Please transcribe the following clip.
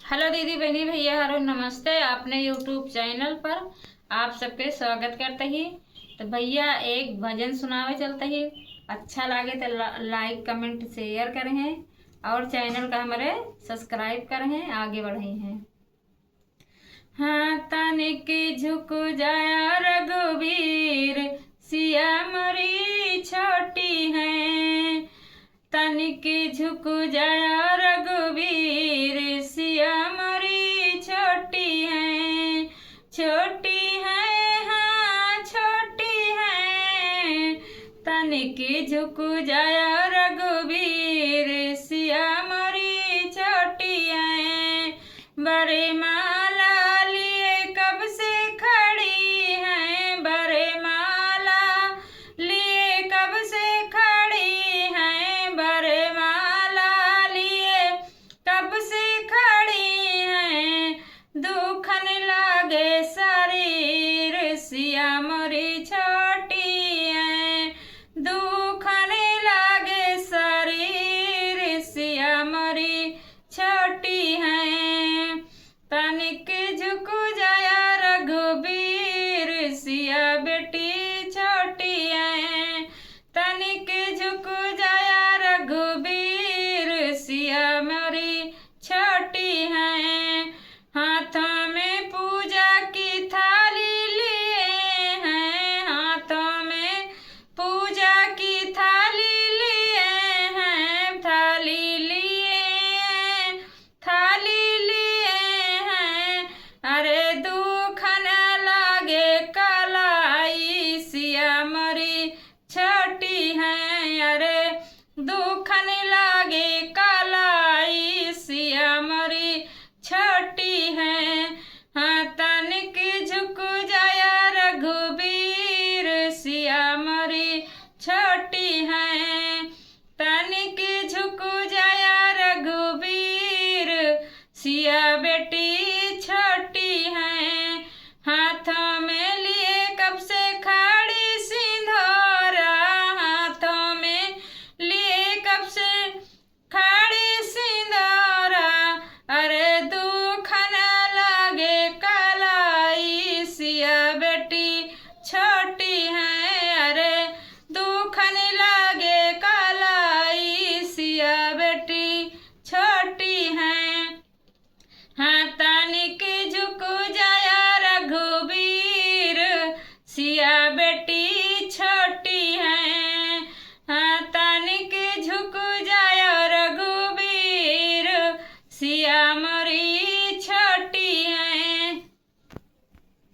Hello दीदी बहनी भैया हरो नमस्ते। आपने यूट्यूब चैनल पर आप सबके स्वागत करते ही। तो भैया एक भजन सुनावे चलते ही। अच्छा लगे तो लाइक कमेंट शेयर करें और चैनल का हमारे सब्सक्राइब करें, आगे बढ़े हैं। हाँ तनिक झुक जाया रघुवीर, सिया मरी छोटी है। तनिक झुक जाया रघुवीर, सिया मरी छोटी है। छोटी है हाँ छोटी है। तनिक झुक जाया रघुवीर, सिया मरी छोटी है। बड़े माला लिए कब से खड़ी है, बड़े माला लिए कब से खड़ी है, बड़े माला लिए कब से खड़ी है। दुखन लागे शरीर, सिया मोरी छोटी है। दुखन लागे शरीर, सिया मोरी छोटी है। तनिक झुक जाया रघुवीर, सिया बेटी छोटी है। तनिक झुक जाया रघुवीर, सिया मोरी छोटी है। हाथों में पूजा की थाली लिए हैं, हाथों में पूजा की थाली लिए हैं। थाली लिए थाली लिए हैं। अरे दुखन लागे कलाई, सिया मोरी छोटी है। अरे दुखन लागे कलाई, सिया मोरी छोटी है। हाँ तनिक झुक जाया रघुवीर, सिया मोरी छोटी है। तनिक झुक जाया रघुवीर, सिया बेटी